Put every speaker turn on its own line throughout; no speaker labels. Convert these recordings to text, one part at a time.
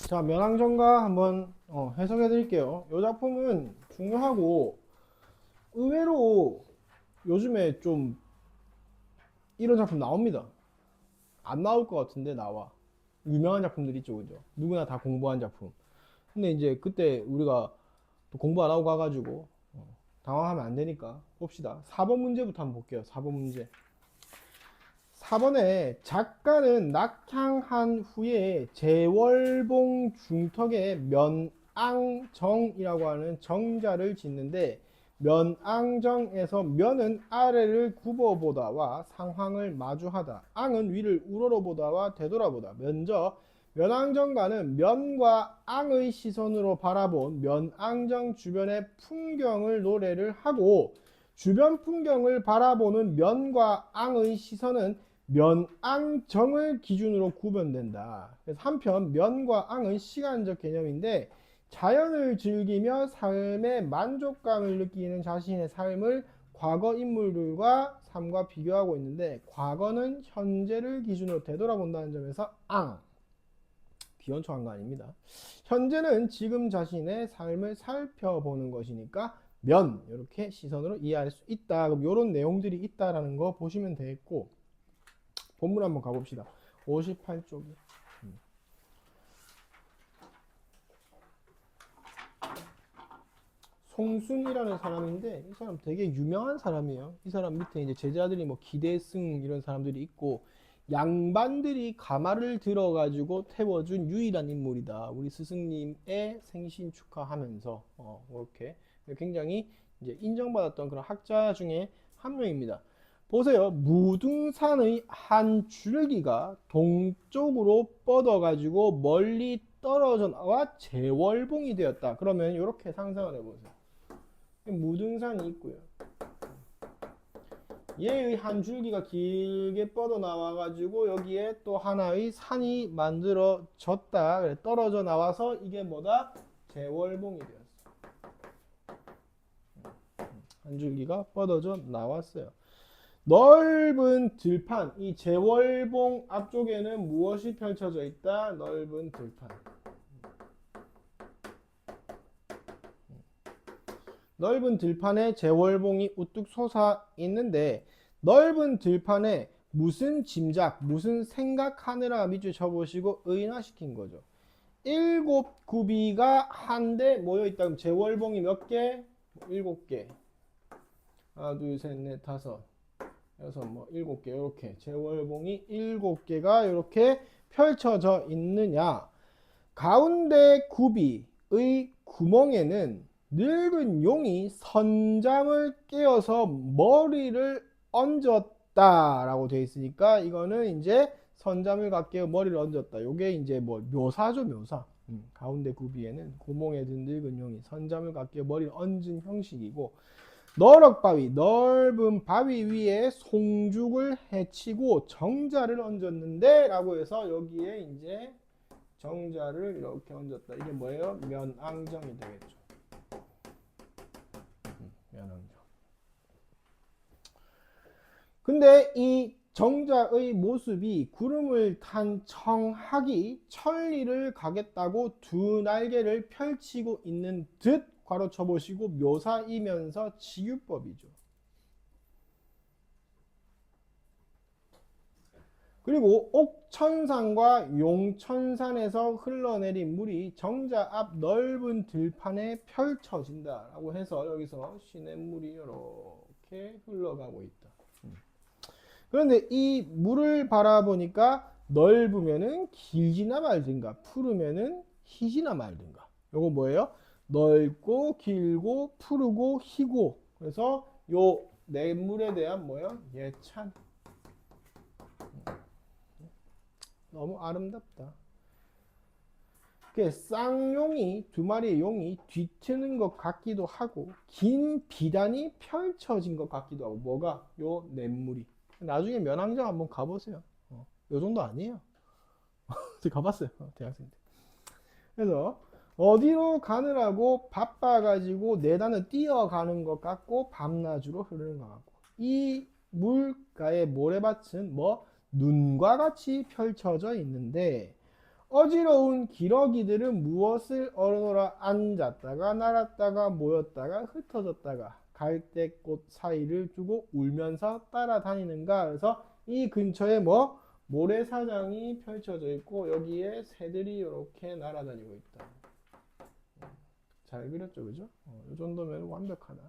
자, 면왕정가 한번 해석해 드릴게요. 이 작품은 중요하고 의외로 요즘에 좀 이런 작품 나옵니다. 안 나올 것 같은데 나와. 유명한 작품들 있죠, 그죠? 누구나 다 공부한 작품. 근데 이제 그때 우리가 또 공부 안 하고 가가지고 당황하면 안 되니까 봅시다. 4번 문제부터 한번 볼게요. 4번 문제. 4번에 작가는 낙향한 후에 제월봉 중턱에 면앙정이라고 하는 정자를 짓는데 면앙정에서 면은 아래를 굽어보다와 상황을 마주하다, 앙은 위를 우러러보다와 되돌아보다. 먼저 면앙정가는 면과 앙의 시선으로 바라본 면앙정 주변의 풍경을 노래를 하고, 주변 풍경을 바라보는 면과 앙의 시선은 면앙정을 기준으로 구분된다. 그래서 한편 면과 앙은 시간적 개념인데 자연을 즐기며 삶의 만족감을 느끼는 자신의 삶을 과거 인물들과 삶과 비교하고 있는데, 과거는 현재를 기준으로 되돌아본다는 점에서 앙, 비언초한 거 아닙니다. 현재는 지금 자신의 삶을 살펴보는 것이니까 면, 이렇게 시선으로 이해할 수 있다. 그럼 이런 내용들이 있다라는 거 보시면 되겠고, 본문 한번 가봅시다. 58쪽이. 송순이라는 사람인데 이 사람 되게 유명한 사람이에요. 이 사람 밑에 이제 제자들이 뭐 기대승 이런 사람들이 있고, 양반들이 가마를 들어가지고 태워준 유일한 인물이다. 우리 스승님의 생신 축하하면서 이렇게 굉장히 이제 인정받았던 그런 학자 중에 한 명입니다. 보세요. 무등산의 한 줄기가 동쪽으로 뻗어가지고 멀리 떨어져 나와 제월봉이 되었다. 그러면 이렇게 상상을 해보세요. 무등산이 있고요. 얘의 한 줄기가 길게 뻗어 나와가지고 여기에 또 하나의 산이 만들어졌다. 그래, 떨어져 나와서 이게 뭐다? 제월봉이 되었어. 한 줄기가 뻗어져 나왔어요. 넓은 들판, 이 제월봉 앞쪽에는 무엇이 펼쳐져 있다? 넓은 들판. 넓은 들판에 제월봉이 우뚝 솟아 있는데, 넓은 들판에 무슨 짐작, 무슨 생각하느라 밑줄 쳐보시고 의인화시킨 거죠. 7구비가 한데 모여있다. 그럼 제월봉이 몇 개? 7개. 하나, 둘, 셋, 넷, 다섯, 여섯, 7개. 이렇게 제월봉이 7개가 이렇게 펼쳐져 있느냐. 가운데 구비의 구멍에는 늙은 용이 선잠을 깨어서 머리를 얹었다라고 되어 있으니까 이거는 이제 선잠을 깨어 머리를 얹었다. 요게 이제 뭐 묘사죠, 묘사. 가운데 구비에는 구멍에 든 늙은 용이 선잠을 깨어 머리를 얹은 형식이고, 너럭바위, 넓은 바위 위에 송죽을 해치고 정자를 얹었는데 라고 해서 여기에 이제 정자를 이렇게 얹었다. 이게 뭐예요? 면앙정이 되겠죠. 면앙정. 근데 이 정자의 모습이 구름을 탄 청학이 천리를 가겠다고 두 날개를 펼치고 있는 듯 괄호 쳐보시고 묘사이면서 치유법이죠. 그리고 옥천산과 용천산에서 흘러내린 물이 정자 앞 넓은 들판에 펼쳐진다 라고 해서 여기서 시냇물이 이렇게 흘러가고 있다. 그런데 이 물을 바라보니까 넓으면은 길지나 말든가, 푸르면은 희지나 말든가. 요거 뭐예요? 넓고 길고 푸르고 희고. 그래서 요 냇물에 대한 뭐예요? 예찬. 너무 아름답다. 쌍용이, 두 마리의 용이 뒤트는 것 같기도 하고 긴 비단이 펼쳐진 것 같기도 하고. 뭐가? 요 냇물이. 나중에 면왕정 한번 가보세요. 요 정도 아니에요. 제가 가봤어요, 대학생 때. 그래서 어디로 가느라고 바빠가지고 내단을 뛰어가는 것 같고 밤낮으로 흐르는 것 같고, 이 물가의 모래밭은 뭐 눈과 같이 펼쳐져 있는데 어지러운 기러기들은 무엇을 얼어놓으라 앉았다가 날았다가 모였다가 흩어졌다가 갈대꽃 사이를 두고 울면서 따라다니는가. 그래서 이 근처에 뭐 모래사장이 펼쳐져 있고 여기에 새들이 이렇게 날아다니고 있다. 잘 그렸죠, 그죠? 이 정도면 완벽하다.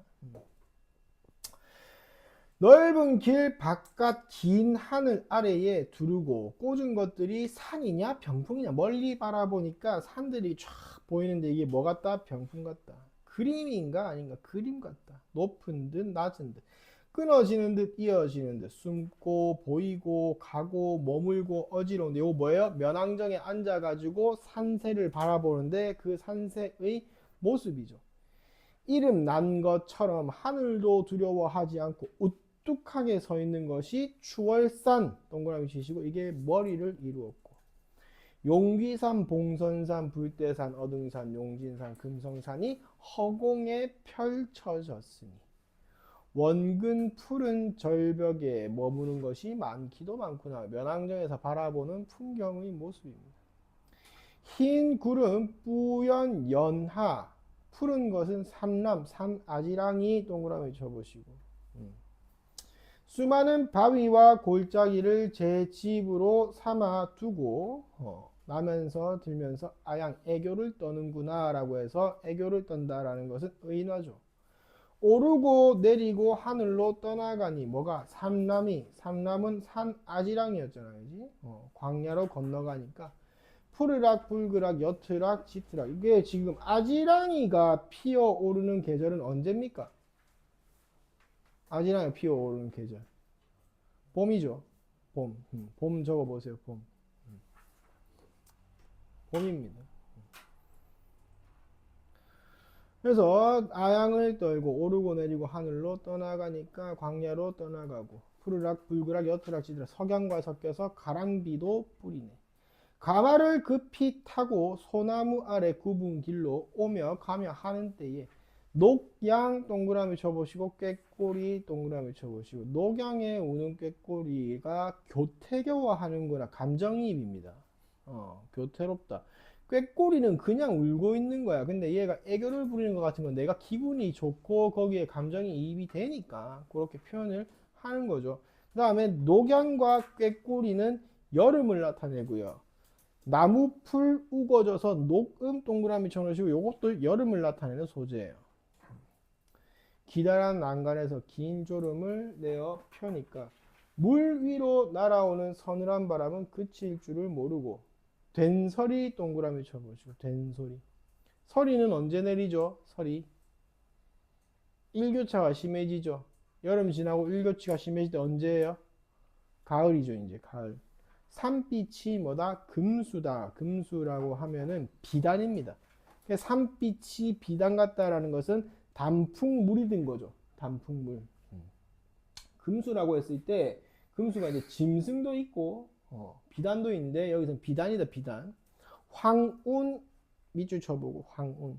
넓은 길 바깥 긴 하늘 아래에 두르고 꽂은 것들이 산이냐 병풍이냐. 멀리 바라보니까 산들이 쫙 보이는데 이게 뭐 같다? 병풍 같다. 그림인가 아닌가? 그림 같다. 높은 듯 낮은 듯 끊어지는 듯 이어지는 듯 숨고 보이고 가고 머물고 어지러운데 이거 뭐예요? 면왕정에 앉아가지고 산세를 바라보는데 그 산세의 모습이죠. 이름 난 것처럼 하늘도 두려워하지 않고 우뚝하게 서 있는 것이 추월산 동그라미 치시고 이게 머리를 이루었고 용귀산, 봉선산, 불대산, 어등산, 용진산, 금성산이 허공에 펼쳐졌으니 원근 푸른 절벽에 머무는 것이 많기도 많구나. 면왕정에서 바라보는 풍경의 모습입니다. 흰 구름 뿌연 연하 푸른 것은 삼남 산아지랑이 동그라미 쳐보시고 수많은 바위와 골짜기를 제 집으로 삼아 두고 나면서 들면서 아양 애교를 떠는구나 라고 해서 애교를 떤다라는 것은 의인화죠. 오르고 내리고 하늘로 떠나가니 뭐가 삼남은 산아지랑이었잖아요. 광야로 건너가니까 푸르락 불그락 여트락 짙으락 이게 지금 아지랑이가 피어오르는 계절은 언제입니까? 아지랑이 피어오르는 계절 봄이죠. 봄 적어보세요. 봄입니다. 그래서 아양을 떨고 오르고 내리고 하늘로 떠나가니까 광야로 떠나가고 푸르락 불그락 여트락 짙으락 석양과 섞여서 가랑비도 뿌리네. 가마를 급히 타고 소나무 아래 굽은 길로 오며 가며 하는 때에 녹양 동그라미 쳐보시고 꾀꼬리 동그라미 쳐보시고 녹양에 우는 꾀꼬리가 교태교화하는구나. 감정이입입니다. 교태롭다. 꾀꼬리는 그냥 울고 있는 거야. 근데 얘가 애교를 부리는 것 같은 건 내가 기분이 좋고 거기에 감정이 이입이 되니까 그렇게 표현을 하는 거죠. 그 다음에 녹양과 꾀꼬리는 여름을 나타내고요. 나무풀 우거져서 녹음 동그라미 쳐놓으시고 이것도 여름을 나타내는 소재예요. 기다란 난간에서 긴 졸음을 내어 펴니까 물 위로 날아오는 서늘한 바람은 그칠 줄을 모르고 된설이 동그라미 쳐보시고 된설이 서리는 언제 내리죠? 서리 일교차가 심해지죠. 여름 지나고 일교차가 심해질 때 언제예요? 가을이죠. 이제 가을. 산빛이 뭐다? 금수다. 금수라고 하면은 비단입니다. 산빛이 비단 같다라는 것은 단풍물이 든 거죠. 단풍물. 금수라고 했을 때 금수가 이제 짐승도 있고 비단도 있는데 여기서는 비단이다. 비단. 황운 밑줄 쳐보고 황운.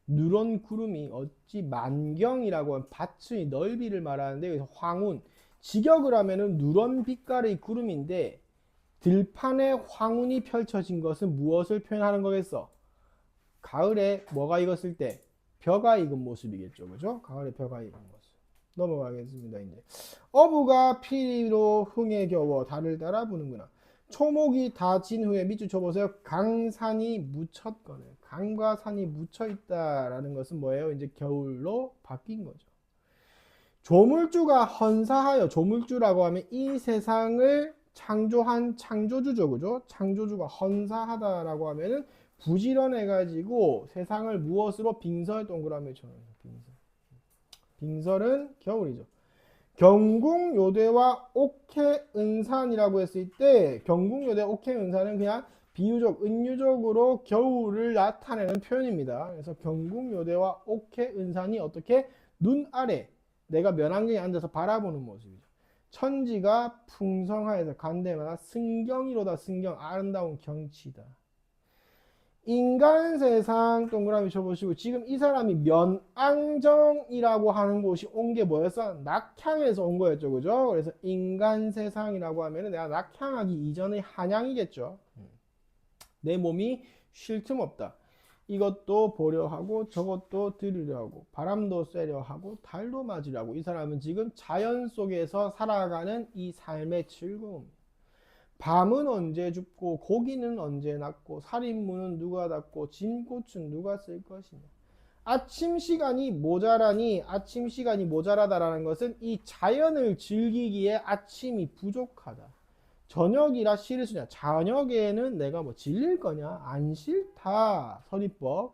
누런 구름이 어찌 만경이라고 하면 밭의 넓이를 말하는데 여기서 황운. 직역을 하면은 누런 빛깔의 구름인데 들판에 황운이 펼쳐진 것은 무엇을 표현하는 거겠어? 가을에 뭐가 익었을 때 벼가 익은 모습이겠죠. 그죠? 가을에 벼가 익은 모습. 넘어가겠습니다. 이제 어부가 피리로 흥에 겨워 달을 따라 부는구나. 초목이 다 진 후에 밑줄 쳐보세요. 강산이 묻혔거늘. 강과 산이 묻혀 있다라는 것은 뭐예요? 이제 겨울로 바뀐 거죠. 조물주가 헌사하여, 조물주라고 하면 이 세상을 창조한 창조주죠. 그죠? 창조주가 헌사하다라고 하면은 부지런해가지고 세상을 무엇으로 빙설 동그라미 쳐놓은 빙설. 빙설은 겨울이죠. 경궁요대와 옥해은산이라고 했을 때 경궁요대 옥해은산은 그냥 비유적 은유적으로 겨울을 나타내는 표현입니다. 그래서 경궁요대와 옥해은산이 어떻게 눈 아래 내가 면왕경에 앉아서 바라보는 모습이죠. 천지가 풍성하여서 간데마다 승경이로다. 승경 아름다운 경치다. 인간 세상 동그라미 쳐보시고 지금 이 사람이 면왕정이라고 하는 곳이 온 게 뭐였어? 낙향에서 온 거였죠. 그죠? 그래서 인간 세상이라고 하면은 내가 낙향하기 이전의 한양이겠죠. 내 몸이 쉴 틈 없다. 이것도 보려 하고 저것도 들으려 하고 바람도 쐬려 하고 달도 맞으려 하고 이 사람은 지금 자연 속에서 살아가는 이 삶의 즐거움. 밤은 언제 줍고 고기는 언제 낳고 살인무는 누가 닫고 진꽃은 누가 쓸 것이냐. 아침 시간이 모자라니 아침 시간이 모자라다라는 것은 이 자연을 즐기기에 아침이 부족하다. 저녁이라 싫을 수냐. 저녁에는 내가 뭐 질릴 거냐? 안 싫다. 선입법.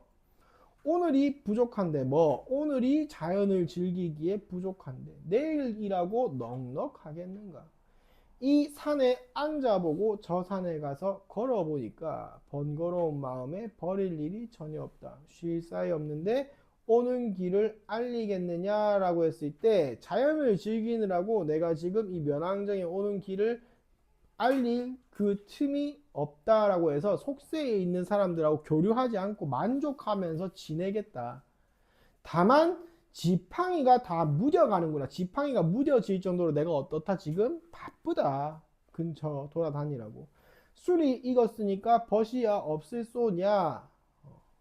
오늘이 부족한데 뭐 오늘이 자연을 즐기기에 부족한데 내일이라고 넉넉하겠는가. 이 산에 앉아보고 저 산에 가서 걸어보니까 번거로운 마음에 버릴 일이 전혀 없다. 쉴 사이 없는데 오는 길을 알리겠느냐라고 했을 때 자연을 즐기느라고 내가 지금 이 면왕정에 오는 길을 알릴 그 틈이 없다라고 해서 속세에 있는 사람들하고 교류하지 않고 만족하면서 지내겠다. 다만 지팡이가 다 무뎌가는구나. 지팡이가 무뎌질 정도로 내가 어떻다 지금 바쁘다. 근처 돌아다니라고. 술이 익었으니까 벗이야 없을 쏘냐.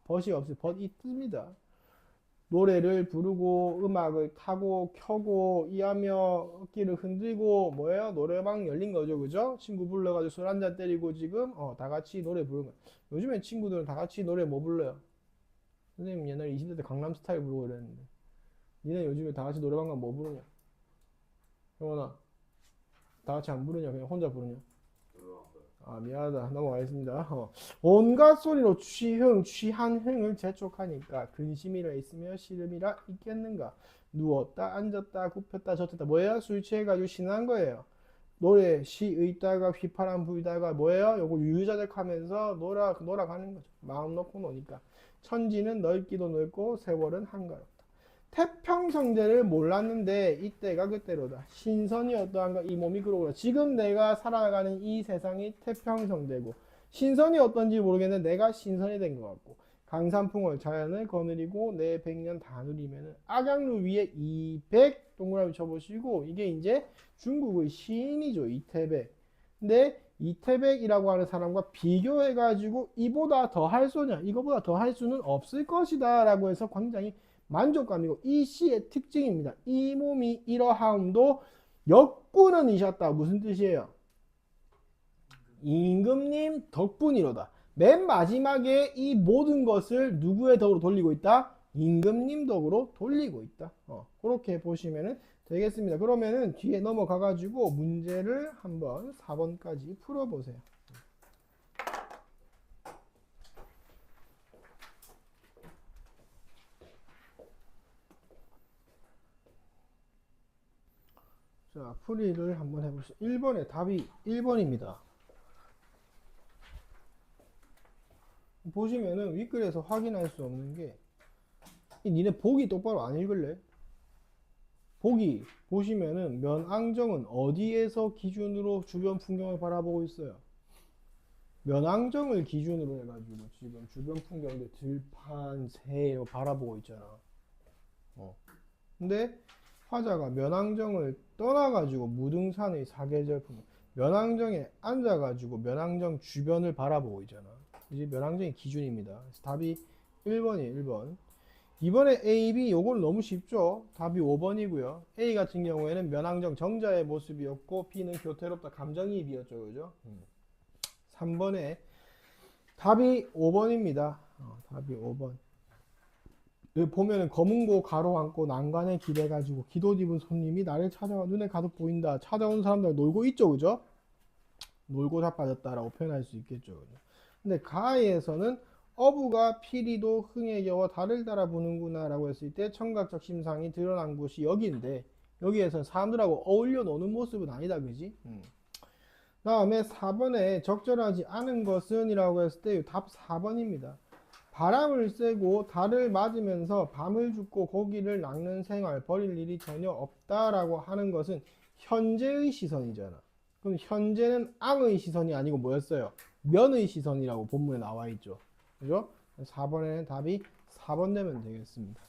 벗이 없을 벗이 뜹니다. 노래를 부르고 음악을 타고 켜고 이하며 어깨를 흔들고 뭐예요? 노래방 열린 거죠, 그죠? 친구 불러가지고 술 한잔 때리고 지금 다 같이 노래 부르는 거예요. 요즘에 친구들은 다 같이 노래 뭐 불러요? 선생님 옛날에 20대 때 강남스타일 부르고 그랬는데 니네 요즘에 다 같이 노래방 가면 뭐 부르냐? 형원아 다 같이 안 부르냐? 그냥 혼자 부르냐? 아 미안하다 넘어가겠습니다. 온갖 소리로 취흥 취한 흥을 재촉하니까 근심이라 있으며 시름이라 있겠는가. 누웠다 앉았다 굽혔다 젖혔다 뭐예요? 술 취해가지고 신난 거예요. 노래 시 의다가 휘파람 불다가 뭐예요? 요거 유유자적하면서 놀아가는 거죠. 마음 놓고 노니까. 천지는 넓기도 넓고 세월은 한가롭다. 태평성대를 몰랐는데 이때가 그때로다. 신선이 어떠한가 이 몸이 그러구나. 지금 내가 살아가는 이 세상이 태평성대고 신선이 어떤지 모르겠는데 내가 신선이 된 것 같고 강산풍을 자연을 거느리고 내 100년 다 누리면은 악양루 위에 200 동그라미 쳐보시고 이게 이제 중국의 시인이죠. 이태백. 근데 이태백이라고 하는 사람과 비교해가지고 이보다 더 할 수냐 이거보다 더 할 수는 없을 것이다 라고 해서 굉장히 만족감이고 이 시의 특징입니다. 이 몸이 이러하음도 역군은 이셨다. 무슨 뜻이에요? 임금님 덕분이로다. 맨 마지막에 이 모든 것을 누구의 덕으로 돌리고 있다? 임금님 덕으로 돌리고 있다. 그렇게 보시면 되겠습니다. 그러면은 뒤에 넘어가 가지고 문제를 한번 4번까지 풀어보세요. 자, 풀이를 한번 해보시죠. 1번에 답이 1번입니다. 보시면은 윗글에서 확인할 수 없는 게 니네 보기 똑바로 안 읽을래? 보기 보시면은 면앙정은 어디에서 기준으로 주변 풍경을 바라보고 있어요? 면앙정을 기준으로 해가지고 지금 주변 풍경들 들판, 새 바라보고 있잖아. 근데 화자가 면왕정을 떠나가지고 무등산의 사계절 풍경 면왕정에 앉아가지고 면왕정 주변을 바라보고 있잖아. 이제 면왕정이 기준입니다. 그래서 답이 1번이에요. 1번. 이번에 A, B 요건 너무 쉽죠. 답이 5번이고요. A 같은 경우에는 면왕정 정자의 모습이었고 B는 교태롭다 감정이입이었죠. 그죠? 3번에 답이 5번입니다. 답이 5번. 여기 보면은 검은고 가로 앉고 난간에 기대가지고 기도 입은 손님이 나를 찾아와 눈에 가득 보인다. 찾아온 사람들 놀고 있죠, 그죠? 놀고 자빠졌다라고 표현할 수 있겠죠, 그죠? 근데 가에서는 어부가 피리도 흥에 겨워 달을 따라 부는구나라고 했을 때 청각적 심상이 드러난 곳이 여기인데 여기에서는 사람들하고 어울려 노는 모습은 아니다, 그지? 다음에 4번에 적절하지 않은 것은 이라고 했을 때 답 4번입니다. 바람을 쐬고 달을 맞으면서 밤을 죽고 고기를 낚는 생활 버릴 일이 전혀 없다라고 하는 것은 현재의 시선이잖아. 그럼 현재는 앙의 시선이 아니고 뭐였어요? 면의 시선이라고 본문에 나와 있죠. 그죠? 4번에는 답이 4번 되면 되겠습니다.